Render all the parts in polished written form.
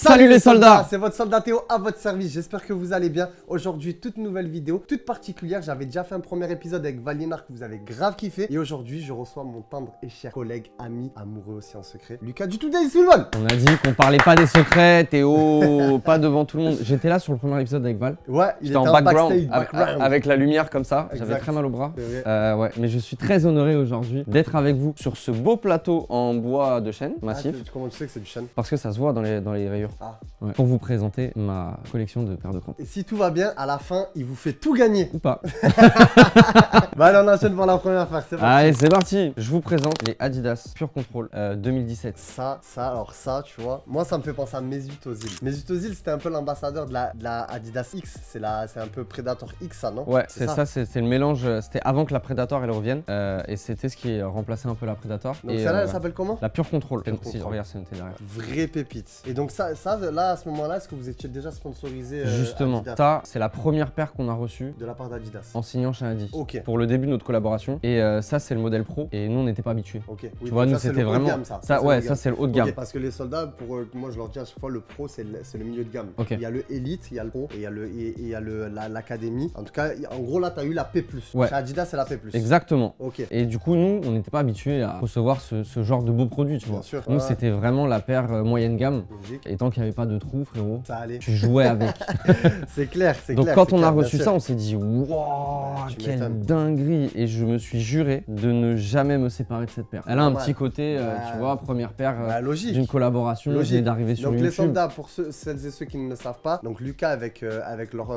Salut les soldats. C'est votre soldat Théo à votre service, j'espère que vous allez bien. Aujourd'hui, toute nouvelle vidéo, toute particulière. J'avais déjà fait un premier épisode avec Valinard que vous avez grave kiffé. Et aujourd'hui, je reçois mon tendre et cher collègue, ami, amoureux aussi en secret, Lucas du Today's Football. On a dit qu'on parlait pas des secrets, Théo, pas devant tout le monde. J'étais là sur le premier épisode avec Val. Ouais, il J'étais était en en background, backstage, avec la lumière comme ça. Exact. J'avais très mal au bras. C'est vrai. Ouais, mais je suis très honoré aujourd'hui d'être avec vous sur ce beau plateau en bois de chêne massif. Comment tu sais que c'est du chêne? Parce que ça se voit dans les rayures. Ah. Ouais. Pour vous présenter ma collection de paires de crampons. Et si tout va bien, à la fin, il vous fait tout gagner. Ou pas. Bah allez, on enchaîne pour la première affaire, c'est parti. Allez, c'est parti. Je vous présente les Adidas Pure Control 2017. Alors ça, tu vois, moi ça me fait penser à Mesut Özil. Mesut Özil, c'était un peu l'ambassadeur de la Adidas X. C'est un peu Predator X, ça, non? Ouais, c'est ça, c'est le mélange. C'était avant que la Predator elle revienne. Et c'était ce qui remplaçait un peu la Predator. Donc et celle-là, elle s'appelle comment? La Pure Control. Pure Si, Control. regarde, c'est noté derrière. Vraie pépite. Et donc ça là, à ce moment-là, est-ce que vous étiez déjà sponsorisé Justement, Adidas ça, c'est la première paire qu'on a reçue de la part d'Adidas? en signant chez Adi. Ok. Pour le début de notre collaboration. Et ça, c'est le modèle pro. Et nous, on n'était pas habitués. Ok. Oui, Tu vois, donc nous, ça, c'est c'était le haut de vraiment. gamme, ça. Ça, c'est le haut de gamme. Ok, parce que les soldats, moi je leur dis à chaque fois, le pro c'est le milieu de gamme. Ok. Il y a le élite, il y a le pro, et il y a l'académie. En tout cas, en gros là, t'as eu la P+. Ouais. Chez Adidas, c'est la P+. Exactement. Ok. Et du coup, nous, on n'était pas habitués à recevoir ce genre de beaux produits, tu Bien vois. sûr. Nous, Ouais. c'était vraiment la paire moyenne gamme. Logique. Et tant qu'il n'y avait pas de trous, frérot, Ça allait. tu jouais avec. C'est clair, c'est Donc clair. quand c'est on a clair, bien reçu sûr. ça, on s'est dit waouh, tu quelle m'étonnes. dinguerie. Et je me suis juré de ne jamais me séparer de cette paire. Elle a un Normal. petit côté, Ouais. tu vois, première paire Bah, logique. d'une collaboration, Logique. j'ai d'arriver sur Donc YouTube. les soldats, pour celles et ceux qui ne le savent pas, donc Lucas avec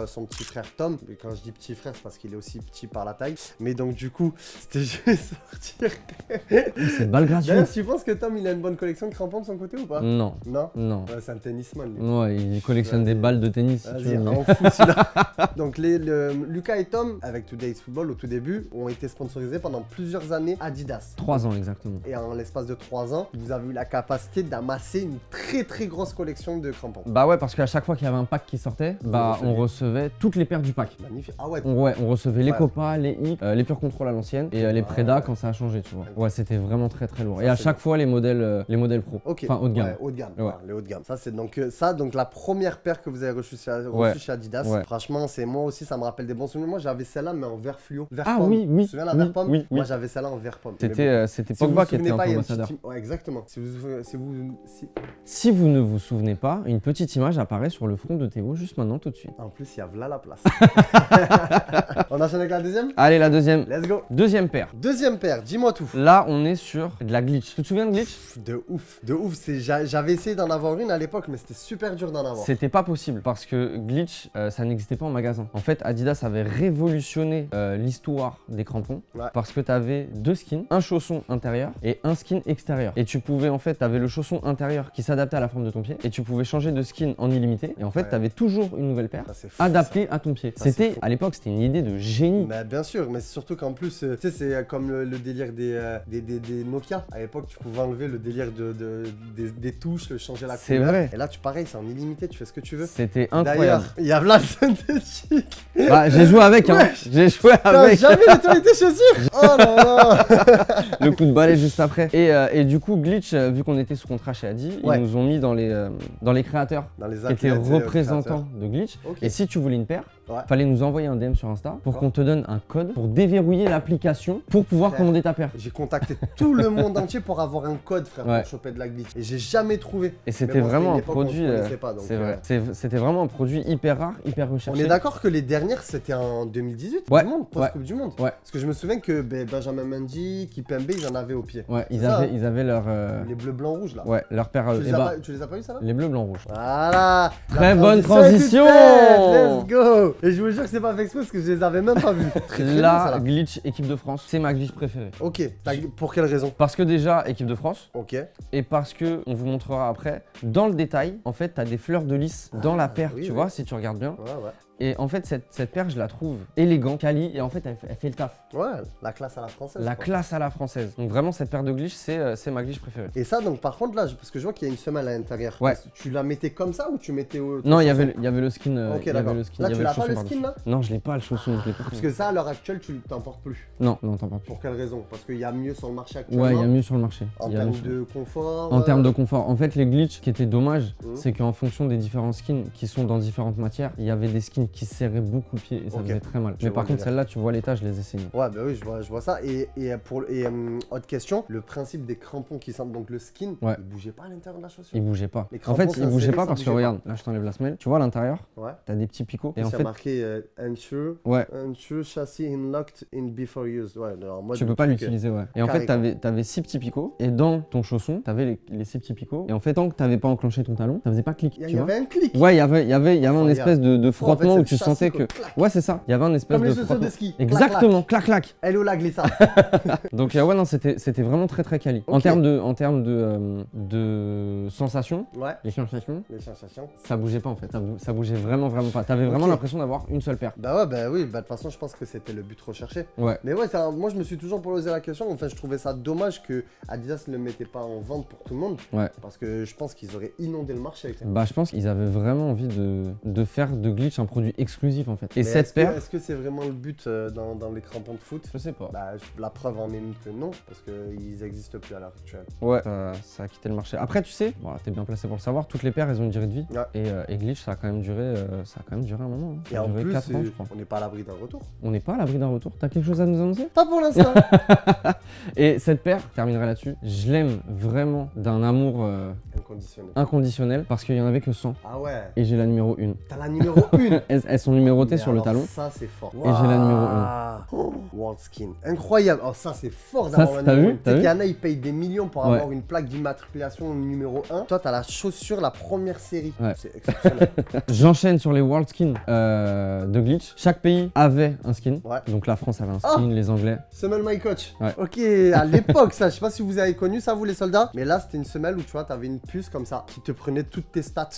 son petit frère Tom, et quand je dis petit frère c'est parce qu'il est aussi petit par la taille, mais donc du coup c'était juste sortir. C'est une balle D'ailleurs gratuite. tu penses que Tom il a une bonne collection de crampons de son côté ou pas? Non, Non. non. Ouais, c'est un tennisman lui. Ouais, il collectionne des balles de tennis. si tu Vas-y, veux, mais- on fout celui-là. Donc Lucas et Tom avec Today's Football au tout début ont été sponsorisés pendant plusieurs années Adidas. 3 ans exactement. Et en l'espace de 3 ans, vous avez eu la capacité d'amasser une très grosse collection de crampons. Bah ouais, parce qu'à chaque fois qu'il y avait un pack qui sortait, bah receviez. on recevait toutes les paires du pack. Magnifique. Ah ouais. On recevait les Ouais. Copa, les X, les Pure Control à l'ancienne et les Preda ouais. quand ça a changé, tu vois. Ouais, c'était vraiment très lourd. Ça, Et à c'est chaque fois les modèles pro. Ok. Enfin haut de gamme. Ouais, haut de gamme. Ouais. Ouais, les hauts de gamme. Ça c'est donc donc la première paire que vous avez reçue Ouais. chez Adidas. Ouais. Franchement, c'est moi aussi ça me rappelle des bons souvenirs. Moi j'avais celle-là mais en vert fluo. Vert Ah pomme. oui, oui, Tu te souviens la oui, vert pomme? oui, Moi oui. j'avais celle-là en vert pomme. C'était Si vous Pogba vous qui était souvenez un pas, peu il y a une ambassadeur. petite ouais, exactement. Si vous ne vous souvenez pas, une petite image apparaît sur le front de Théo juste maintenant tout de suite. En plus, il y a là la place. On enchaîne avec la deuxième? Allez, la deuxième. Let's go. Deuxième paire. Deuxième paire, dis-moi tout. Là, on est sur de la glitch. Tu te souviens de glitch? De ouf. J'avais essayé d'en avoir une à l'époque, mais c'était super dur d'en avoir. C'était pas possible parce que glitch, ça n'existait pas en magasin. En fait, Adidas avait révolutionné l'histoire des crampons Ouais. parce que tu avais deux skins, un chausson intérieur et un skin extérieur. Et tu pouvais en fait, tu avais le chausson intérieur qui s'adaptait à la forme de ton pied et tu pouvais changer de skin en illimité. Et en fait, Ouais. tu avais toujours une nouvelle paire Ça, c'est fou, adaptée à ton pied. Ça, c'est C'était fou. à l'époque, c'était une idée de génie. Mais bien sûr, mais c'est surtout qu'en plus, tu sais, c'est comme le délire des Nokia. À l'époque, tu pouvais enlever le délire des touches, le changer la C'est couleur. vrai. Et là, pareil, c'est en illimité, tu fais ce que tu veux. C'était incroyable. D'ailleurs, il y a Vlad synthétique. Bah, j'ai joué avec, hein. Wesh. J'ai joué T'as avec. jamais nettoyé tes chaussures? Oh là là. Le coup de balai juste après. Et du coup, Glitch, vu qu'on était sous contrat chez Adi, Ouais. ils nous ont mis dans les créateurs Dans les qui étaient athlètes, représentants de Glitch. Ok. Et si tu voulais une paire, Ouais. fallait nous envoyer un DM sur Insta pour D'accord. qu'on te donne un code pour déverrouiller l'application pour pouvoir Frère. commander ta paire. J'ai contacté tout le monde entier pour avoir un code, frère, Ouais. pour choper de la glitch. Et j'ai jamais trouvé. Et c'était Mais bon, vraiment un une époque où on se produit. connaissait pas, donc, C'est vrai. C'était vraiment un produit hyper rare, hyper On recherché. est d'accord que les dernières c'était en 2018, Ouais, du monde, post-coupe du monde. Ouais. Parce que je me souviens que Benjamin Mendy, Kipembe, ils en avaient au pied. Ouais, C'est ça, hein. ils avaient leur. Les bleus, blancs, rouges là. Ouais, leur paire. Tu, les eh as bah, pas, tu les as pas eu ça là? les bleus, blancs, rouges. Voilà. Très La bonne est transition. toute faite. Let's go. Et je vous jure que c'est pas fait exprès parce que je les avais même pas vus. Très bien, ça, La là. Glitch équipe de France, c'est ma glitch préférée. Ok. Pour quelle raison? Parce que déjà, équipe de France, Ok. et parce que, on vous montrera après, dans le détail, en fait, t'as des fleurs de lys dans la paire, oui, tu oui. vois, si tu regardes bien. Ouais, ouais. Et en fait, cette paire, je la trouve élégante, quali, et en fait, elle fait le taf. Ouais, la classe à la française. La quoi. classe à la française. Donc vraiment, cette paire de glitch, c'est ma glitch préférée. Et ça, donc par contre, là, parce que je vois qu'il y a une semelle à l'intérieur. Ouais. Tu la mettais comme ça ou tu mettais au. Non, il y avait le skin. Ok, il y avait d'accord. le skin. Là, il y tu avait l'as pas le chausson skin par-dessus. là Non, je l'ai pas le chausson, je l'ai pas. Parce que ça, à l'heure actuelle, tu t'en portes plus. Non, t'en parles plus. Pour quelle raison? Parce qu'il y a mieux sur le marché actuellement. Ouais, il y a mieux sur le marché. En Il y a termes mieux sur- de confort. En termes de confort. En fait, les glitches qui étaient dommages, Mhm. c'est qu'en fonction des différents skins qui sont dans différentes matières, il y avait des skins qui serraient beaucoup le pied et ça Ok. faisait très mal. Je Mais vois par le contre, délire. celle-là, tu vois l'état, je les ai saignées. Ouais, bah oui, je vois ça. Et autre question, le principe des crampons qui sentent donc le skin, Ouais. il bougeait pas à l'intérieur de la chaussure. Il bougeait pas. Les En crampons, fait, c'est il bougeait inséré, pas ça parce que bougeait regarde, là, je t'enlève la semelle. Tu vois à l'intérieur, Ouais. t'as des petits picots. Et Et en c'est fait, marqué ensure ouais, chassis unlocked in before use. Ouais, alors moi tu peux pas l'utiliser, ouais. Et en fait, Carré, t'avais 6 petits picots. Et dans ton chausson, t'avais les 6 petits picots. Et en fait, tant que t'avais pas enclenché ton talon, ça faisait pas clic. Il Tu y vois avait un clic. Ouais, il y avait un Oh, espèce de frottement c'est où le tu châssis, sentais quoi. que. Clac. Ouais, c'est ça. Il y avait un espèce Comme les de chaussures frottement. de ski. Exactement, clac clac. Elle est où la glissade? Donc ouais, non, c'était vraiment très quali. Ok. En termes de sensations, Ouais. les sensations, Les sensations. ça bougeait pas en fait. Ça bougeait vraiment pas. T'avais vraiment Ok. l'impression d'avoir une seule paire. Bah ouais, bah oui, bah de toute façon, je pense que c'était le but recherché. Ouais. Mais ouais, moi je me suis toujours posé la question. Enfin, je trouvais ça dommage que Adidas ne le mettait pas en vente pour tout le monde. Ouais. Parce que je pense qu'ils auraient inondé le marché avec ça. Bah je pense qu'ils avaient vraiment envie de faire de Glitch un produit exclusif en fait. Et Mais cette paire, est-ce que c'est vraiment le but dans les crampons de foot? je sais pas. Bah, la preuve en est que non, parce qu'ils n'existent plus à l'heure actuelle. Ouais, ça a quitté le marché. Après, tu sais, bon, t'es bien placé pour le savoir, toutes les paires, elles ont une durée de vie. Ouais. Et Glitch, ça a quand même duré un moment. hein. Et Ça a en duré plus, 4 ans, je crois. on n'est pas à l'abri d'un retour. On n'est pas à l'abri d'un retour. T'as quelque chose à nous annoncer? Pas pour l'instant. Et cette paire, je terminerai là-dessus, je l'aime vraiment d'un amour Inconditionnel. inconditionnel parce qu'il y en avait que 100 Ah ouais. et j'ai la numéro 1. T'as la numéro 1. Elles sont numérotées sur le talon. Ça, c'est fort. Et j'ai la numéro Oh, World Skin. Incroyable. Oh, ça, c'est fort Ça, d'avoir la t'as numéro vu 1. Tu T'as sais vu qu'il y en a, ils payent des millions pour Ouais. avoir une plaque d'immatriculation numéro 1. Toi, t'as la chaussure, la première série. Ouais. C'est exceptionnel. J'enchaîne sur les World Skins de Glitch. Chaque pays avait un skin. Ouais. Donc la France avait un skin, les Anglais. Semelle My Coach. Ouais. Ok, à l'époque, ça, je sais pas si vous avez connu ça, vous les soldats. Mais là, c'était une semelle où tu vois, t'avais une puce comme ça qui te prenait toutes tes stats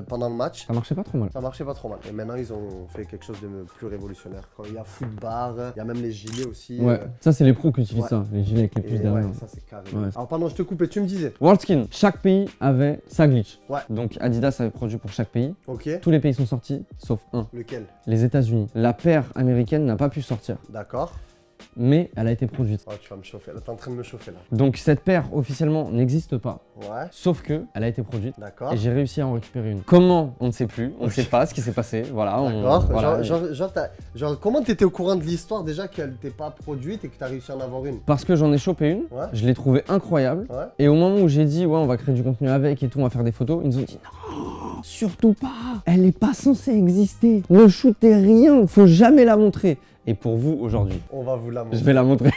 pendant le match. Ça marchait pas trop mal. Ça marchait pas trop mal. Et maintenant, ils ont fait quelque chose de plus révolutionnaire. Quand il y a footbar, il y a même les gilets aussi. Ouais, ça c'est les pros qui utilisent ouais. ça, les gilets avec les Et puces ouais, derrière. ça c'est carré. Ouais. Alors pardon, je te coupe et tu me disais. World Skin, chaque pays avait sa glitch. Ouais. Donc Adidas avait produit pour chaque pays. Ok. Tous les pays sont sortis, sauf un, Lequel? les États-Unis. La paire américaine n'a pas pu sortir, D'accord. mais elle a été produite. Oh, tu vas me chauffer là. T'es en train de me chauffer là. Donc cette paire officiellement n'existe pas, Ouais. sauf que elle a été produite. D'accord. Et j'ai réussi à en récupérer une. Comment? On ne sait plus, on ne sait pas ce qui s'est passé. Voilà. D'accord. Voilà. Genre, comment t'étais au courant de l'histoire déjà qu'elle n'était pas produite et que t'as réussi à en avoir une? Parce que j'en ai chopé une, Ouais. je l'ai trouvée incroyable. Ouais. Et au moment où j'ai dit, ouais, on va créer du contenu avec et tout, on va faire des photos, ils nous ont dit, non, surtout pas, elle n'est pas censée exister. Ne shootez rien, faut jamais la montrer. Et pour vous, aujourd'hui, On va vous la montrer. je vais la montrer.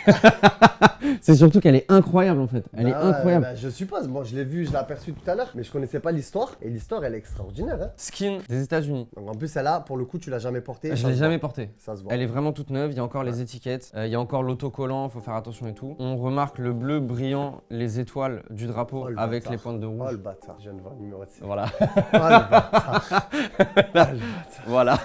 C'est surtout qu'elle est incroyable en fait. Elle est Ah ouais, incroyable. bah, je suppose. Moi, je l'ai vu, je l'ai aperçu tout à l'heure, mais je connaissais pas l'histoire. Et l'histoire, elle est extraordinaire. Hein. Skin des États-Unis. Donc en plus, celle-là, pour le coup, tu l'as jamais portée. Je ça l'ai se jamais voit. portée. Ça se voit. Elle est vraiment toute neuve, il y a encore les étiquettes, il y a encore l'autocollant, faut faire attention et tout. On remarque le bleu brillant, les étoiles du drapeau Oh, le avec bâtard. les pointes de Oh rouge. le bâtard, je viens de voir le numéro de série. Voilà. Oh le bâtard. Oh le bâtard. Voilà.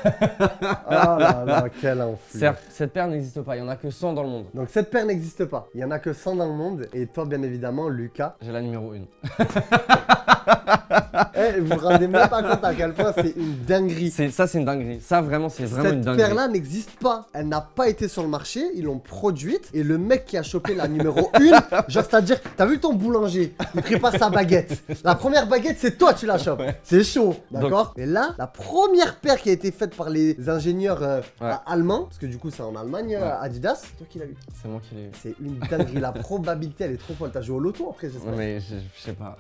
Oh là là, quel enflure. Certes, cette paire n'existe pas, il y en a que 100 dans le monde. Donc cette paire n'existe pas. Il y en a que 100 dans le monde. Et toi, bien évidemment, Lucas. J'ai la numéro 1. Eh, vous vous rendez même pas compte à quel point c'est une dinguerie. Ça, c'est une dinguerie. Ça, vraiment, c'est vraiment une Cette dinguerie. paire-là n'existe pas. Elle n'a pas été sur le marché. Ils l'ont produite. Et le mec qui a chopé la numéro 1, genre, c'est-à-dire, t'as vu ton boulanger, il prépare sa baguette. La première baguette, c'est toi, tu la chopes. Ouais. C'est chaud, d'accord? Et là, la première paire qui a été faite par les ingénieurs allemands, parce que du coup, c'est en Allemagne, Adidas, c'est toi qui l'as eu. C'est moi qui l'ai eu. C'est une dinguerie. La probabilité, elle est trop folle. T'as joué au loto après, j'espère. Ouais, mais je sais pas.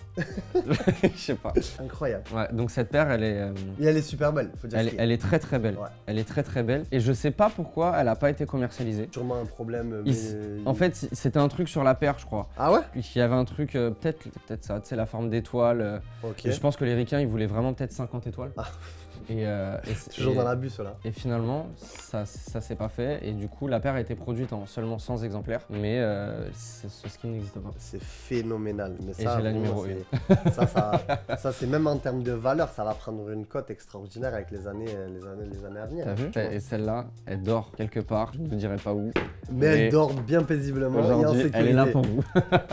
Je sais pas. Incroyable. Ouais, donc cette paire, elle est, Et elle est super belle, faut dire ce qui est. elle est très très belle. Ouais. Elle est très très belle. Et je sais pas pourquoi elle a pas été commercialisée. Sûrement un problème. En fait, c'était un truc sur la paire, je crois. Ah ouais? Il y avait un truc, peut-être ça, tu sais, la forme d'étoile. Ok. Et je pense que les ricains, ils voulaient vraiment peut-être 50 étoiles. Ah. Et Toujours dans l'abus, cela. Et finalement, ça s'est pas fait. Et du coup, la paire a été produite en seulement 100 exemplaires. Mais ce skin n'existe pas. C'est phénoménal. Mais Et ça, j'ai la vraiment, numéro ça, Ça, c'est même en termes de valeur, ça va prendre une cote extraordinaire avec les années à venir. T'as vu? Et celle-là, elle dort quelque part, je ne te dirai pas où. Mais elle dort bien paisiblement et en Aujourd'hui, sécurité. elle est là pour vous.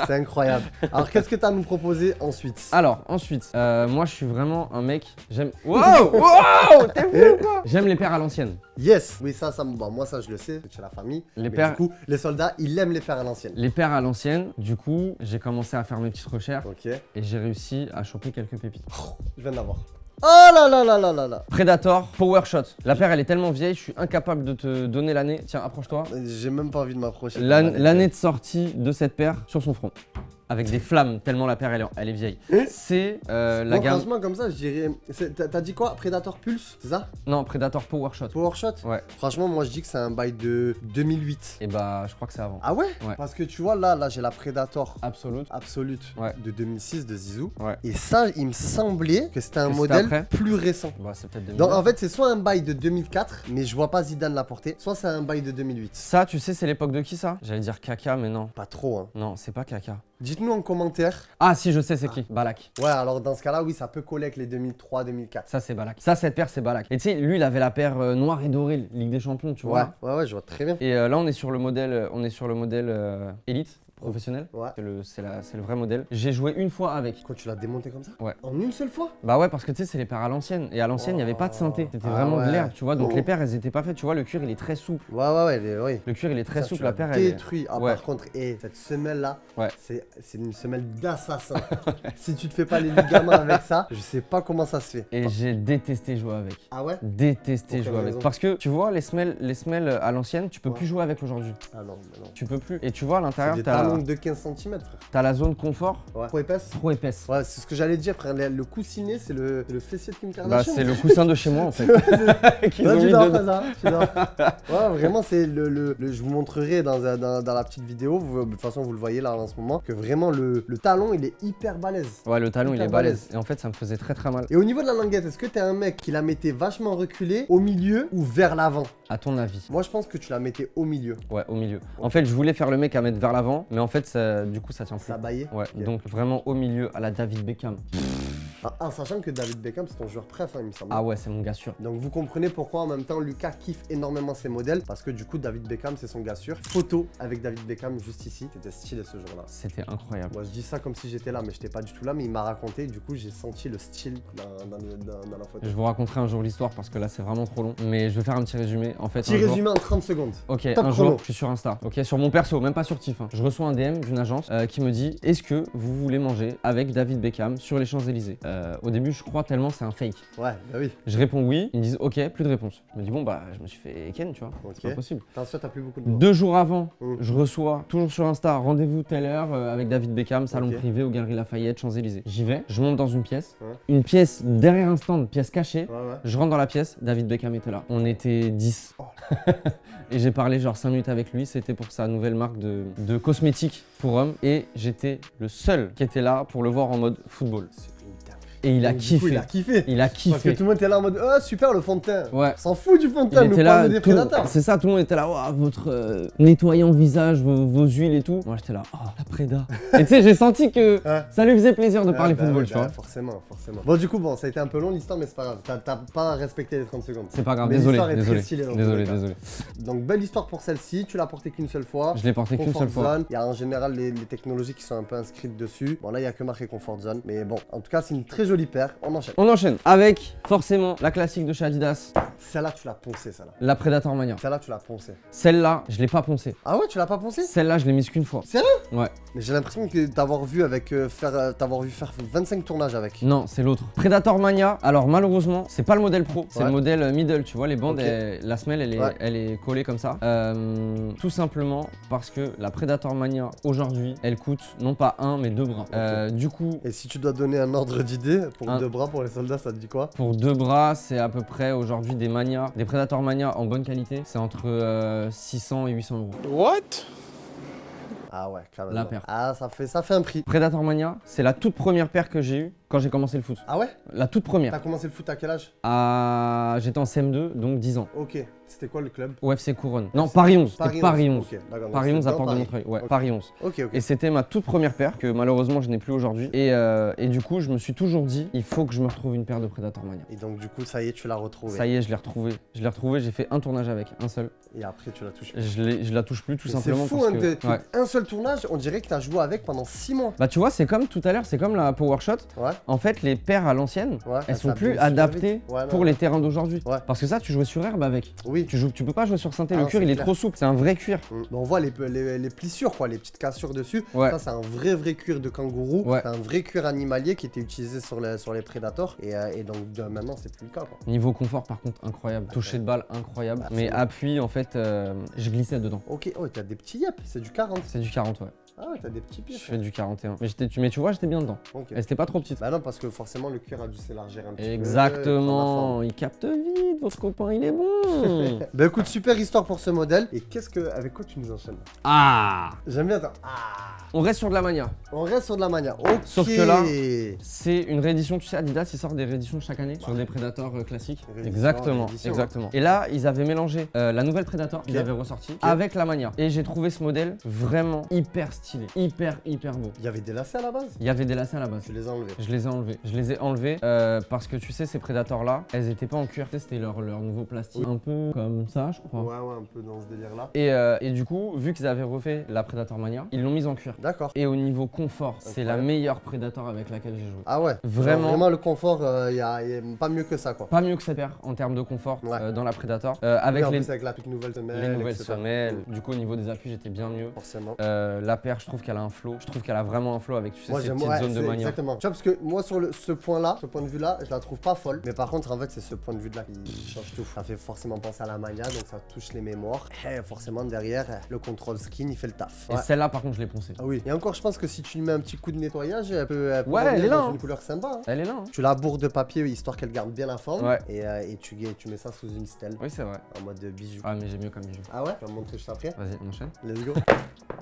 C'est incroyable. Alors, qu'est-ce que tu as à nous proposer ensuite? Alors, ensuite, moi je suis vraiment un mec, j'aime... Wow! Wow! T'es fou ou quoi? J'aime les paires à l'ancienne. Yes! Oui, ça bon, moi, ça, je le sais, c'est la famille. Les Mais paires... du coup, les soldats, ils aiment les paires à l'ancienne. Les paires à l'ancienne, du coup, j'ai commencé à faire mes petites recherches Ok. et j'ai réussi à choper quelques pépites. Je viens d'avoir. Oh là là là là là là! Predator Power Shot. La paire, elle est tellement vieille, je suis incapable de te donner l'année. Tiens, approche-toi. J'ai même pas envie de m'approcher. L'année de sortie de cette paire sur son front. Avec des flammes, tellement la paire elle est vieille. C'est la Bon, gamme. franchement, comme ça, je dirais. T'as dit quoi? Predator Pulse, c'est ça? Non, Predator Power Shot. Power Shot? Ouais. Franchement, moi, je dis que c'est un bail de 2008. Et bah, je crois que c'est avant. Ah ouais? Ouais. Parce que tu vois, là j'ai la Predator Absolute. Absolute Ouais. de 2006 de Zizou. Ouais. Et ça, il me semblait que c'était un Que c'était modèle après plus récent. Bah, c'est peut-être 2000. Donc en fait, c'est soit un bail de 2004, mais je vois pas Zidane l'apporter, soit c'est un bail de 2008. Ça, tu sais, c'est l'époque de qui ça? J'allais dire Kaka, mais non. Pas trop, hein. Non, c'est pas Kaka. Dites-nous en commentaire. Ah, si, je sais, c'est qui? Balak. Ouais, alors dans ce cas-là, oui, ça peut coller avec les 2003-2004. Ça, c'est Balak. Ça, cette paire, c'est Balak. Et tu sais, lui, il avait la paire noire et dorée, Ligue des Champions, tu vois. Ouais, je vois très bien. Et là, on est sur le modèle, Elite. Professionnel, Ouais. c'est le vrai modèle. J'ai joué une fois avec. Quoi, tu l'as démonté comme ça? Ouais. En une seule fois? Bah ouais, parce que tu sais, c'est les paires à l'ancienne. Et à l'ancienne, il n'y avait pas de synthé. C'était Ah vraiment de ouais. l'herbe, tu vois. Donc Oh. les paires, elles étaient pas faites. Tu vois, le cuir, il est très souple. Ouais, oui. Le cuir, il est très Ça, souple. tu La l'as paire, elle est... détruit. Ah, Ouais. par contre, cette semelle-là, Ouais. c'est une semelle d'assassin. Si tu te fais pas les ligaments avec ça, je sais pas comment ça se fait. Et j'ai détesté jouer avec. Ah ouais? Détesté Pour quelle jouer avec. raison? Parce que tu vois, les semelles à l'ancienne, tu peux plus jouer avec aujourd'hui. Ah non, mais non. Tu peux plus. Et tu vois, à C'est l'intérieur, des t'as talons de 15 cm, frère. la zone confort Ouais. Trop épaisse? trop épaisse. Ouais, c'est ce que j'allais dire, frère. Le coussinet, c'est le fessier de Kim Bah, Kardashian. c'est le coussin de chez moi, en fait. Qu'ils Ouais, ont tu mis dors, dedans. ça, tu dors. Ouais, vraiment, c'est je vous montrerai dans la petite vidéo. De toute façon, vous le voyez là en ce moment, que vraiment le talon, il est hyper balèze. Ouais, le talon, il Hyper est balèze. Et en fait, ça me faisait très très mal. Et au niveau de la languette, est-ce que t'es un mec qui la mettait vachement reculée, au milieu ou vers l'avant? À ton avis? Moi, je pense que tu la mettais au milieu. Ouais, au milieu. En fait, je voulais faire le mec à mettre vers l'avant, mais en fait, du coup, ça tient plus. Ça baillait. Ouais, Ok. donc vraiment au milieu, à la David Beckham. En sachant que David Beckham, c'est ton joueur préf, hein, il me semble. Ah ouais, c'est mon gars sûr. Donc vous comprenez pourquoi en même temps Lucas kiffe énormément ses modèles, parce que du coup David Beckham c'est son gars sûr. Photo avec David Beckham juste ici, c'était stylé ce jour-là. C'était incroyable. Moi je dis ça comme si j'étais là, mais j'étais pas du tout là, mais il m'a raconté, du coup j'ai senti le style dans la photo. Je vous raconterai un jour l'histoire parce que là, c'est vraiment trop long. Mais je vais faire un petit résumé. En fait, Petit un jour- résumé en 30 secondes. Ok, Top un chrono. jour, je suis sur Insta, ok, sur mon perso, même pas sur Tiff. Hein. Je reçois un DM d'une agence qui me dit: est-ce que vous voulez manger avec David Beckham sur les Champs-Élysées? Au début, je crois tellement c'est un fake. Ouais, bah oui. Je réponds oui, ils me disent ok, plus de réponse. Je me dis bon bah je me suis fait ken, tu vois, Ok. c'est pas possible. Attention, t'as plus beaucoup de mots. 2 jours avant, Mm. je reçois toujours sur Insta rendez-vous telle heure avec David Beckham, salon Ok. privé aux Galeries Lafayette, Champs-Élysées. J'y vais, je monte dans une pièce, Ouais. une pièce derrière un stand, pièce cachée. Ouais. Je rentre dans la pièce, David Beckham était là. On était 10. Oh. Et j'ai parlé genre 5 minutes avec lui, c'était pour sa nouvelle marque de cosmétiques pour hommes. Et j'étais le seul qui était là pour le voir en mode football. C'est une dinguerie. Et il a Donc, du kiffé. coup, il a kiffé. Il a Parce que kiffé. tout le monde était là en mode oh super le fond de teint. Ouais. On s'en fout du fond de Il teint, nous était là, parle des prédateurs. c'est ça, tout le monde était là, oh, votre nettoyant visage, vos huiles et tout. Moi j'étais là, oh la préda. Et tu sais, j'ai senti que Ouais. ça lui faisait plaisir de parler bah football, ouais, tu bah, vois. Forcément. Bon, du coup, ça a été un peu long l'histoire, mais c'est pas grave. T'as pas respecté les 30 secondes. C'est pas grave, Mais désolé, l'histoire est très désolé. stylée dans tous Désolé, les cas. désolé. Donc, belle histoire pour celle-ci. Tu l'as portée qu'une seule fois. Je l'ai porté qu'une Comfort seule fois. Zone. Il y a en général les technologies qui sont un peu inscrites dessus. Bon, là, il y a que marqué Comfort Zone. Mais bon, en tout cas, c'est une très jolie paire. On enchaîne. On enchaîne avec forcément la classique de chez Adidas, Celle-là, tu l'as poncée, celle-là. la Predator Mania. Celle-là, tu l'as poncée. Celle-là, je l'ai pas poncée. Ah ouais, tu l'as pas poncée? Celle-là, je l'ai mise qu'une fois. Sérieux? Ouais. Mais j'ai l'impression que t'avoir vu faire 25 tournages avec. Non, c'est l'autre. Predator Mania, alors malheureusement, c'est pas le modèle pro, c'est Ouais. le modèle middle, tu vois, les bandes, Ok. la semelle, Ouais. elle est collée comme ça. Tout simplement parce que la Predator Mania, aujourd'hui, elle coûte non pas un, mais 2 bras. Du coup, Et si tu dois donner un ordre d'idée pour Un- 2 bras pour les soldats, ça te dit quoi? pour 2 bras, c'est à peu près aujourd'hui des Mania, des Predator Mania en bonne qualité, c'est entre 600 et 800 euros. What? Ah ouais, quand même. La paire. Ah, ça fait un prix. Predator Mania, c'est la toute première paire que j'ai eue quand j'ai commencé le foot. Ah ouais? La toute première. T'as commencé le foot à quel âge? J'étais en CM2, donc 10 ans. Ok. C'était quoi le club? Au FC Couronne. Non, Paris 11. C'était Paris 11. Ok, d'accord. Paris 11 à Porte de Paris. Montreuil. Ouais, Ok. Paris 11. Ok, ok. Et c'était ma toute première paire que malheureusement je n'ai plus aujourd'hui. Et du coup, je me suis toujours dit, il faut que je me retrouve une paire de Predator Mania. Et donc, du coup, ça y est, tu l'as retrouvé. Ça y est, je l'ai retrouvé. Je l'ai retrouvé, j'ai fait un tournage avec, un seul. Et après, tu la touches. Je la touche plus tout Mais simplement c'est fou, parce hein, que... ouais. un seul tournage, on dirait que t'as joué avec pendant 6 mois. Bah tu vois, c'est comme tout à l'heure, c'est comme la Power Shot. Ouais. En fait, les paires à l'ancienne, Ouais, elles ça sont plus abîme super adaptées vite. Ouais, non, pour ouais. les terrains d'aujourd'hui. Ouais. Parce que ça, tu jouais sur herbe avec. Oui. Tu peux pas jouer sur synthé, Ah le non, cuir c'est il est clair. trop souple, c'est un vrai cuir. Bah, on voit les plissures, quoi, les petites cassures dessus. Ouais. Ça, c'est un vrai cuir de kangourou. Ouais. C'est un vrai cuir animalier qui était utilisé sur les Predators. Et donc, maintenant, c'est plus le cas, quoi. Niveau confort par contre incroyable, toucher de balle incroyable, mais Absolument. appui en fait, je glissais dedans. Ok, oh, t'as des petits yep, c'est du 40. C'est du 40 ouais, Ah ouais, t'as des petits pieds. je fais du 41. Mais tu vois, j'étais bien dedans, Ok. elle était pas trop petite. Bah non, parce que forcément, le cuir a dû s'élargir un petit peu. Exactement, il capte vite, votre copain il est bon. Bah écoute, super histoire pour ce modèle. Et avec quoi tu nous enchaînes? Ah, J'aime bien ça. Ah. on reste sur de la mania. On reste sur de la mania. Ok. Sauf que là, c'est une réédition, tu sais, Adidas, ils sortent des rééditions chaque année sur des Predators classiques. Réédition, Exactement, réédition. exactement. Et là, ils avaient mélangé la nouvelle Predator qu'ils Ok. avaient ressorti avec la mania. Et j'ai trouvé ce modèle vraiment hyper stylé, hyper beau. Il y avait des lacets à la base? Il y avait des lacets à la base. Tu les as enlevés. Je les ai enlevés. Je les ai enlevés parce que tu sais, ces Predators là, elles étaient pas en cuir. Tu sais, c'était leur nouveau plastique. Un peu comme ça, je crois. Ouais, un peu dans ce délire là. Et du coup, vu qu'ils avaient refait la Predator Mania, ils l'ont mise en cuir. D'accord. Et au niveau confort, c'est la Incroyable. meilleure Predator avec laquelle j'ai joué. Ah ouais. Vraiment. Genre, vraiment le confort, y a pas mieux que ça quoi. Pas mieux que cette paire en termes de confort Ouais. dans la Predator. Oui, Avec en les, plus, avec la toute nouvelle semelle. les nouvelles etc. semelles. Du coup, au niveau des appuis, j'étais bien mieux. Forcément. La paire, je trouve qu'elle a un flow. Je trouve qu'elle a vraiment un flow avec tu sais, Moi ces j'aime petites ouais, zones de c'est mania. exactement. Tu vois parce que moi sur ce point là, ce point de vue là, je la trouve pas folle. Mais par contre en fait c'est ce point de vue là qui change tout. Ça fait forcément penser à la mania donc ça touche les mémoires. Et forcément derrière le contrôle skin il fait le taf. Et Ouais. celle-là, par contre, je l'ai poncée. Ah oui. Et encore je pense que si tu lui mets un petit coup de nettoyage, elle peut Ouais, revenir elle est là, dans hein. une couleur sympa. Hein. Elle est là. Hein. Tu la bourres de papier histoire qu'elle garde bien la forme. Ouais. Et tu mets ça sous une stèle Oui, c'est vrai. en mode bijou. Ah, mais j'ai mieux comme bijou. Ah ouais? Tu vas me montrer juste après. Vas-y, on enchaîne. Let's go.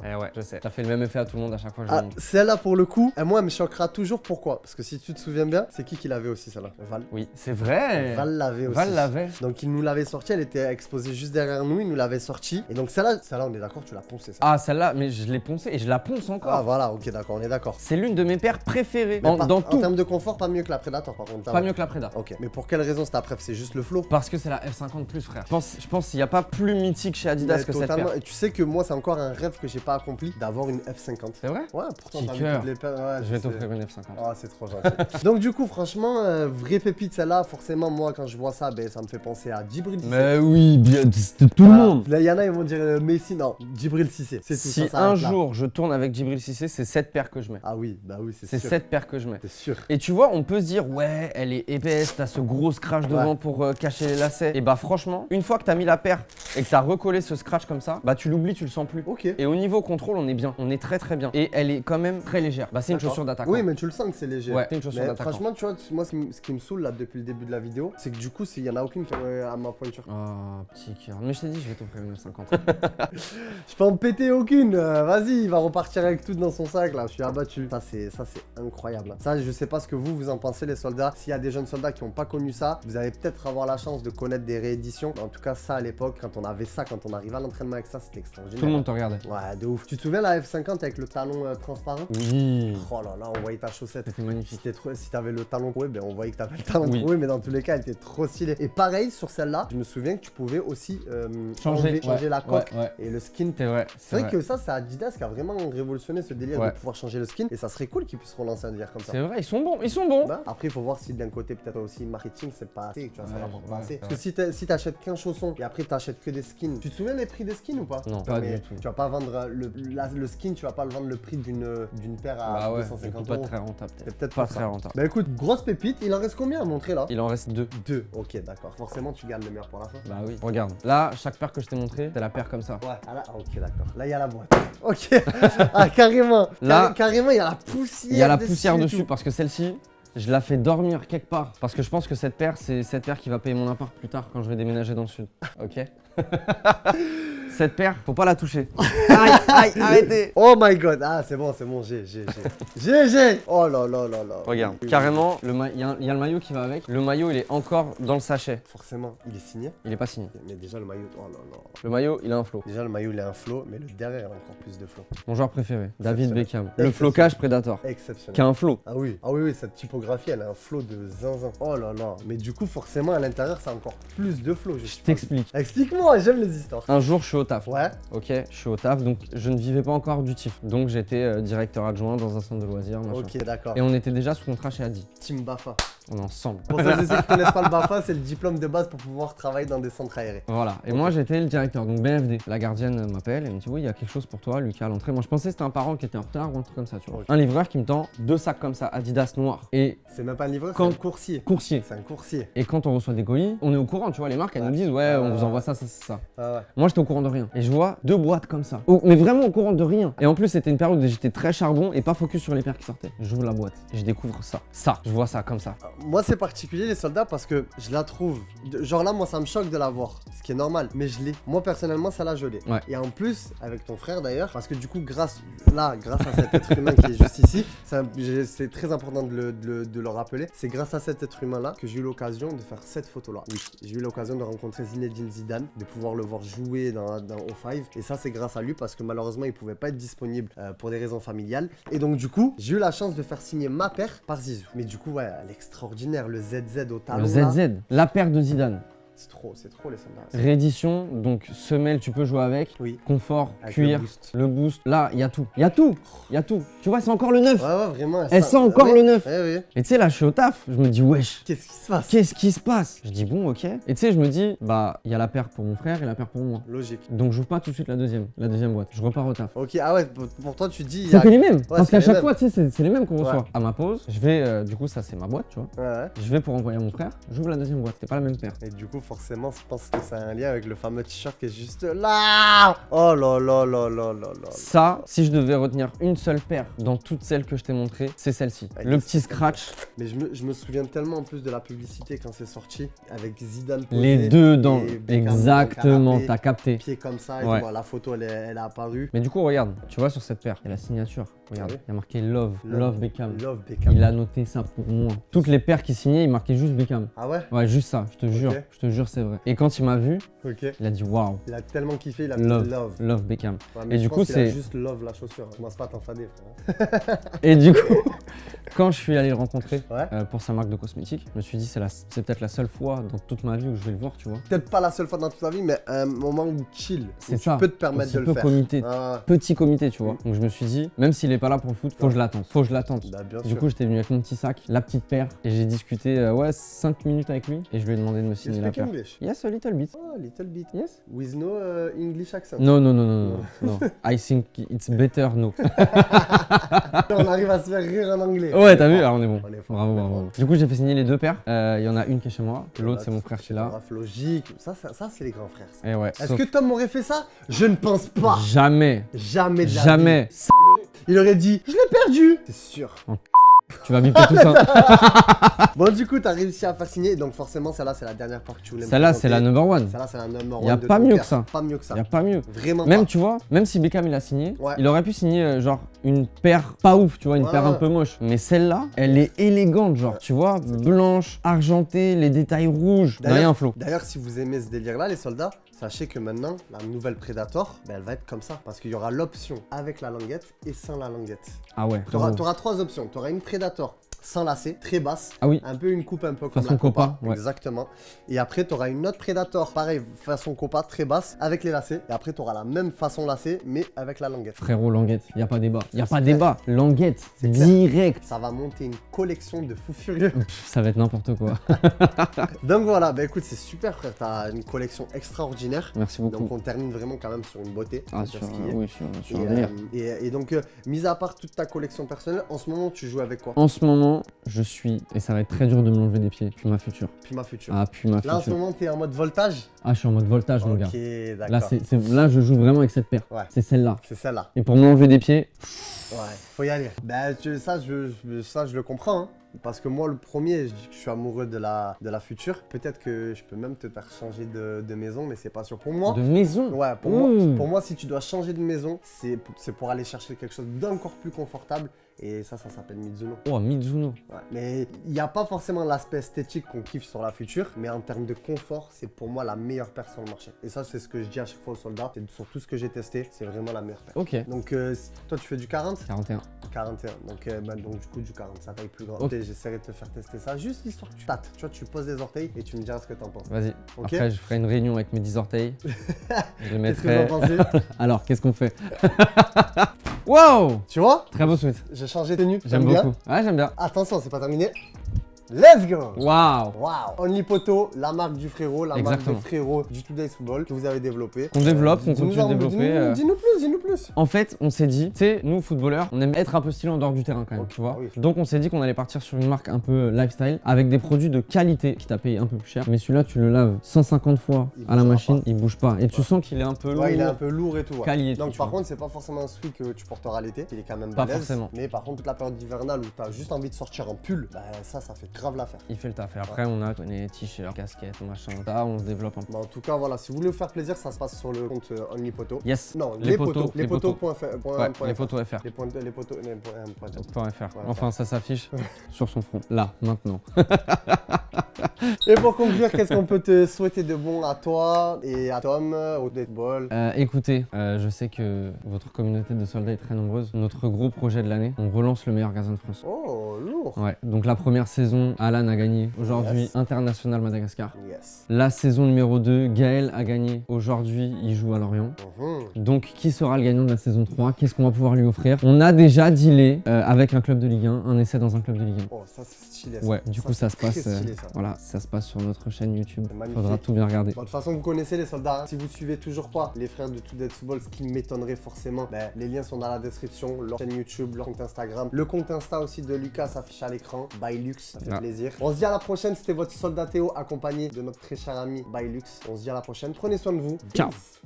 Eh ouais, je sais. Ça fait le même effet à tout le monde à chaque fois que je Ah, le montre. celle-là pour le coup, moi elle me choquera toujours. Pourquoi? Parce que si tu te souviens bien, c'est qui l'avait aussi celle-là? Val. Oui, c'est vrai. Val l'avait aussi. Val l'avait. Donc il nous l'avait sorti, elle était exposée juste derrière nous, il nous l'avait sorti. Et donc celle-là on est d'accord, tu l'as poncée ça. Ah, celle-là, mais je l'ai poncée et je la ponce encore. Ah voilà, ok d'accord, on est d'accord. C'est l'une de mes paires préférées Mais dans en tout. termes de confort, pas mieux que la Predator par contre. Pas mieux que la Preda. Ok, mais pour quelle raison c'est ta préf? C'est juste le flow? Parce que c'est la F50 plus, frère. Je pense qu'il n'y a pas plus mythique chez Adidas Mais que cette totalement. paire. Et tu sais que moi c'est encore un rêve que j'ai pas accompli d'avoir une F50. C'est vrai? Ouais, pourtant Petit parmi cœur. toutes les paires, ouais, Je vais sais. t'offrir une F50. Ah, c'est trop gentil. Donc du coup, franchement, vraie pépite celle-là. Forcément, moi, quand je vois ça, ben, ça me fait penser à Djibril Cissé. Mais oui, bien, c'était tout Voilà. le monde. Là, il y en a, ils vont dire Messi. Non, Djibril Cissé. C'est tout. Si ça s'arrête un là. jour je tourne avec Djibril Cissé, c'est cette paire que je mets. Ah oui, C'est c'est sûr. cette paire que je mets. C'est sûr. Et tu vois, on peut se dire, ouais, elle est épaisse, t'as ce gros scratch devant pour cacher les lacets. Et bah, franchement, une fois que t'as mis la paire et que t'as recollé ce scratch comme ça, bah, tu l'oublies, tu le sens plus. Ok. Et au niveau contrôle, on est bien. On est très bien. Et elle est quand même très légère. Bah, c'est une D'accord. chaussure d'attaquant. Oui, mais tu le sens que c'est léger. Ouais, c'est une chaussure Mais d'attaquant. franchement, tu vois, moi, ce qui me saoule là depuis le début de la vidéo, c'est que du coup, il y en a aucune qui est à ma pointure. Oh, petit cœur. Mais je t'ai dit, je vais t'offrir une F50. Je peux en péter aucune. Vas-y, il va repartir avec tout dans son sac là. Je suis abattu. Ça, c'est incroyable. Ça, je sais pas ce que vous en pensez, les soldats. S'il y a des jeunes soldats qui n'ont pas connu ça, vous allez peut-être avoir la chance de connaître des rééditions. Mais en tout cas, ça à l'époque, quand on avait ça, quand on arrivait à l'entraînement avec ça, c'était extraordinaire. Tout le monde te regardait. Ouais, de ouf. Tu te souviens la F50 avec le talon transparent? Oui. Oh là là, on voyait ta chaussette. C'était magnifique. Si t'avais le talon troué, ben on voyait que t'avais le talon Oui. troué, mais dans tous les cas, elle était trop stylée. Et pareil, sur celle-là, je me souviens que tu pouvais aussi changer la coque ouais. et le skin. C'est vrai. C'est vrai que ça, c'est Adidas qui a vraiment révolutionné ce délire Ouais. de pouvoir changer le skin. Et ça serait cool qu'ils puissent relancer un délire comme ça. C'est vrai, ils sont bons. Ils sont bons. Bah, après, il faut voir si d'un côté, peut-être aussi marketing, c'est pas assez. Tu vois, ça Ouais, rapporte pas ouais, assez. ouais. Parce que si t'achètes qu'un chausson et après t'achètes que des skins, tu te souviens des prix des skins ou pas? Non, pas mais du tout. Tu vas pas vendre le skin, tu vas pas le vendre le prix d'une paire à Bah ouais, 250 pas euros. très rentable. C'est peut-être Pas pour très ça. rentable. Bah écoute, grosse pépite. Il en reste combien à montrer là? Il en reste 2. 2. Ok, d'accord. Forcément, tu gardes le meilleur pour la fin. Bah oui. Regarde. Là, chaque paire que je t'ai montré, c'est la paire comme ça. Ouais, ah là, ok, d'accord. Là, il y a la boîte. Ok. Ah, carrément. Là, carrément, il y a la poussière. Il y a la dessus poussière et dessus tout. parce que celle-ci, je la fais dormir quelque part. Parce que je pense que cette paire, c'est cette paire qui va payer mon appart plus tard quand je vais déménager dans le sud. Ok? cette paire, faut pas la toucher. Aïe, aïe, arrêtez. Oh my god. Ah, c'est bon, j'ai. Oh là là là là. Regarde, carrément, il y a le maillot qui va avec. Le maillot, il est encore dans le sachet. Forcément, il est signé. Il est pas signé. Mais déjà, le maillot, oh là là. Le maillot, il a un flow. Déjà, le maillot, il a un flow, mais le derrière, il a encore plus de flow. Mon joueur préféré, David Beckham. Le Exceptionnel. flocage Predator. Exceptionnel. Qui a un flow. Ah oui, cette typographie, elle a un flow de zinzin. Oh là là. Mais du coup, forcément, à l'intérieur, ça a encore plus de flow. Je t'explique. Explique-moi, j'aime les histoires. Un jour, je suis au taf. Ouais. Ok, je suis au taf, donc je ne vivais pas encore du TIF. Donc j'étais directeur adjoint dans un centre de loisirs, machin. Ok, d'accord. Et on était déjà sous contrat chez Adi. Team Bafa. On est ensemble. Pour ceux et ceux qui connaissent pas le Bafa, c'est le diplôme de base pour pouvoir travailler dans des centres aérés. Voilà. Et moi, j'étais le directeur, donc BFD. La gardienne m'appelle et me dit oui, il y a quelque chose pour toi, Lucas, à l'entrée. Moi, je pensais que c'était un parent qui était en retard ou un truc comme ça, tu vois. Ok. Un livreur qui me tend 2 sacs comme ça, Adidas noirs. Et C'est même pas un livreur, c'est Quand- un coursier. coursier. C'est un coursier. Et quand on reçoit des colis, on est au courant, tu vois, les marques, elles nous disent ouais, on vous envoie ça, ça, ça. Ah ouais. Moi, j'étais au courant de rien. Et je vois 2 boîtes comme ça. Oh, mais vraiment au courant de rien. Et en plus, c'était une période où j'étais très charbon et pas focus sur les paires qui sortaient. J'ouvre la boîte et je découvre ça. Ça, je vois ça comme ça. Moi, c'est particulier, les soldats, parce que je la trouve. Genre là, moi, ça me choque de la voir. Ce qui est normal. Mais je l'ai. Moi, personnellement, ça là, je l'ai. Ouais. Et en plus, avec ton frère d'ailleurs, parce que du coup, grâce à cet être humain qui est juste ici, c'est très important de le rappeler. C'est grâce à cet être humain là que j'ai eu l'occasion de faire cette photo là. Oui, j'ai eu l'occasion de rencontrer Zinedine Zidane, de pouvoir le voir jouer dans O5. Et ça, c'est grâce à lui parce que malheureusement, il pouvait pas être disponible pour des raisons familiales. Et donc, du coup, j'ai eu la chance de faire signer ma paire par Zizou. Mais du coup, ouais, l'extraordinaire, le ZZ au talon. Le là, ZZ, la paire de Zidane. c'est trop les soldats. Réédition, donc semelle, tu peux jouer avec. Oui. Confort, Avec cuir, le boost. le boost. Là, il y a tout. Il y a tout. Il y a tout. Tu vois, c'est encore le neuf. Ouais, ouais, vraiment. Elle sent encore le neuf. Ouais, ouais. Et tu sais, là, je suis au taf. Je me dis, wesh, Qu'est-ce qui se passe? qu'est-ce qui se passe? Je dis, bon, ok. Et tu sais, je me dis, bah, il y a la paire pour mon frère et la paire pour moi. Logique. Donc, j'ouvre pas tout de suite la deuxième boîte. Je repars au taf. Ok, ah ouais, pour toi, tu dis. il y C'est a- que les mêmes. Parce c'est qu'à les chaque mêmes. fois, tu sais, c'est les mêmes qu'on reçoit. Ouais. À ma pause, je vais, du coup, ça, c'est ma boîte, tu vois. Ouais, ouais. Je vais pour envoyer à mon frère. J'ouvre la deuxième boîte. C'était pas la même paire. Et du coup, forcément, je pense que ça a un lien avec le fameux t-shirt qui est juste là. Oh là là là là là là. Ça, si je devais retenir une seule paire dans toutes celles que je t'ai montrées, c'est celle-ci. Avec Le des petit scratch, Mais je me souviens tellement en plus de la publicité quand c'est sorti, avec Zidane posé, les deux dans. et Beckham dans le Exactement, canapé, t'as capté. pied comme ça, et Ouais. voilà, la photo elle est apparue. Mais du coup, regarde, tu vois sur cette paire, il y a la signature. Regarde, Ah oui. il y a marqué Love, Love Beckham. Love Beckham. Il a noté ça pour moi. Toutes les paires qu'il signait, il marquait juste Beckham. Ah ouais? Ouais, juste ça, je te jure, c'est vrai. Et quand il m'a vu, Ok. il a dit waouh, Il a tellement kiffé, il a mis Love, Love. Love Beckham. Ouais, mais Et je du pense coup, qu'il a c'est. juste Love la chaussure. Commence pas à t'enfader, frère. Et du coup, quand je suis allé le rencontrer Ouais. pour sa marque de cosmétiques, je me suis dit, c'est peut-être la seule fois dans toute ma vie où je vais le voir, tu vois. Peut-être pas la seule fois dans toute ta vie, mais un moment où chill. C'est où ça. Tu peux te permettre Aussi de le peu faire. comité. Ah, Petit comité, tu vois. Donc je me suis dit, même s'il est pas là pour le foot, faut que je l'attende. Faut que je l'attende. bah, bien Du sûr. coup, j'étais venu avec mon petit sac, la petite paire, et j'ai discuté 5 minutes avec lui, et je lui ai demandé de me You signer la speak paire. English? Yes, a little bit. Oh, little bit. Yes. With no English accent. No, no, no, no, no, no. I think it's better no. On arrive à se faire rire en anglais. Ouais, t'as vu? Alors on est bon. On est fort, Bravo, on est bravo. fort. Du coup, j'ai fait signer les 2 paires. Il y en a une qui est chez moi, l'autre c'est mon frère qui l'a. Bref, logique. Ça c'est les grands frères. ça. Et ouais. Est-ce sauf que Tom aurait fait ça? Je ne pense pas. jamais, Jamais de la vie. jamais. Il aurait dit, je l'ai perdu. C'est sûr. Tu vas biper tout ça. Bon, du coup, t'as réussi à faire signer. Donc, forcément, celle-là, c'est la dernière part que tu voulais me Celle-là, c'est la présenter. number one. Celle-là, c'est la number Y a one de pas ton mieux cœur. que ça. Pas mieux que ça. Y a pas mieux. Vraiment Même pas. tu vois, même si Beckham il a signé, Ouais. il aurait pu signer genre une paire pas ouf, tu vois, une Ouais, paire un ouais. peu moche. Mais celle-là, elle est élégante, genre, tu vois, blanche, argentée, les détails rouges. D'ailleurs- Rien un flow. D'ailleurs, si vous aimez ce délire-là, les soldats, sachez que maintenant, la nouvelle Predator, ben, elle va être comme ça. Parce qu'il y aura l'option avec la languette et sans la languette. Ah ouais. Tu auras frérot. 3 options. Tu auras une Predator sans lacet, très basse. Ah oui. Un peu une coupe un peu comme Façon la Copa. Copa, ouais. Exactement. Et après, tu auras une autre Predator, pareil, façon Copa, très basse, avec les lacets. Et après, tu auras la même façon lacet, mais avec la languette. Frérot, languette, y a pas débat. Y a pas débat. Languette, C'est clair. direct. Ça va monter une collection de fous furieux. Pff, ça va être n'importe quoi. Donc voilà, bah écoute, c'est super frère, t'as une collection extraordinaire. Merci beaucoup. Donc on termine vraiment quand même sur une beauté. Ah, c'est sur, ce qui est. oui, sur un Et, délire. et donc, mis à part toute ta collection personnelle, en ce moment tu joues avec quoi? En ce moment, maintenant, je suis, et ça va être très dur de me l'enlever des pieds, Puma Future. Puma Future. Ah, Puma Là, en ce Future. moment, t'es en mode voltage? Ah, je suis en mode voltage, mon gars. Ok, d'accord. Là, je joue vraiment avec cette paire. Ouais. C'est celle-là. C'est celle-là. Et pour me l'enlever des pieds, Ouais, faut y aller. Ben, ça, je le comprends, hein. Parce que moi, le premier, je dis que je suis amoureux de la Future. Peut-être que je peux même te faire changer de maison, mais c'est pas sûr. Pour moi, de maison. ouais, pour moi, si tu dois changer de maison, c'est pour aller chercher quelque chose d'encore plus confortable. Et ça s'appelle Mizuno. Oh, Mizuno. Ouais. Mais il n'y a pas forcément l'aspect esthétique qu'on kiffe sur la Future, mais en termes de confort, c'est pour moi la meilleure paire sur le marché. Et ça, c'est ce que je dis à chaque fois aux soldats. Sur tout ce que j'ai testé, c'est vraiment la meilleure paire. Ok. Donc, toi, tu fais du 40? 41. 41. Donc du coup, du 40, ça taille plus grand. Ok. J'essaierai de te faire tester ça. Juste l'histoire que tu tâtes. Tu vois, tu poses les orteils et tu me diras ce que t'en penses. Vas-y. Ok. Après, je ferai une réunion avec mes 10 orteils. Je Qu'est-ce mettrai... que vous en pensez? Alors, qu'est-ce qu'on fait? Wow! Tu vois? Très beau sweat. J'ai changé de tenue. J'aime bien. beaucoup. Ouais, j'aime bien. Attention, c'est pas terminé. Let's go! Waouh! Waouh! Only Poto, la marque du frérot, la Exactement. marque des frérots du Today's Football que vous avez développé. Qu'on développe, qu'on Dis-nous continue de en- développer. Dis-nous plus, dis-nous plus. En fait, on s'est dit, tu sais, nous footballeurs, on aime être un peu stylé en dehors du terrain quand même, Ok, tu vois. ah oui. Donc on s'est dit qu'on allait partir sur une marque un peu lifestyle avec des produits de qualité qui t'a payé un peu plus cher. Mais celui-là, tu le laves 150 fois Il à la bougera machine, pas. il bouge pas. Et tu sens qu'il est un peu lourd. Ouais, il est un peu lourd et tout. Ouais. Quali et Donc tout, par tu contre, c'est pas forcément un sweat que tu porteras l'été. Il est quand même Pas balèze. forcément. Mais par contre, toute la période hivernale où t'as juste envie de sortir en pull, bah ça fait grave l'affaire. Il fait le taf. Et après, on a les t-shirts, casquettes, machin. Là, on se développe un peu. Bah, en tout cas, voilà, si vous voulez vous faire plaisir, ça se passe sur le compte OnlyPoto. Yes. Non, Les potos, les les potos. potos. Ouais, les photos FR. Les potos, les potos, les potos. .fr. Enfin, ça s'affiche sur son front. Là, maintenant. Et pour conclure, qu'est-ce qu'on peut te souhaiter de bon à toi et à Tom, au netball? Écoutez, je sais que votre communauté de soldats est très nombreuse. Notre gros projet de l'année, on relance le meilleur gazon de France. Oh, lourd. Ouais, donc la première saison, Alan a gagné. Aujourd'hui, Yes. International Madagascar. Yes. La saison numéro 2, Gaël a gagné. Aujourd'hui, il joue à Lorient. Donc, qui sera le gagnant de la saison 3? Qu'est-ce qu'on va pouvoir lui offrir? On a déjà dealé avec un club de Ligue 1, un essai dans un club de Ligue 1. Oh, ça c'est stylé. Ça. Ouais, du coup, ça se c'est passe. très stylé, ça. Voilà, ça se passe sur notre chaîne YouTube. C'est magnifique. Faudra tout bien regarder. Bon, de toute façon, vous connaissez les soldats. Hein. Si vous suivez toujours pas les frères de Today's Football, ce qui m'étonnerait forcément, ben, les liens sont dans la description. Leur chaîne YouTube, leur compte Instagram. Le compte Insta aussi de Lucas s'affiche à l'écran. Bylux, ça fait plaisir. On se dit à la prochaine. C'était votre soldat Théo accompagné de notre très cher ami Bylux. On se dit à la prochaine. Prenez soin de vous. Ciao. Peace.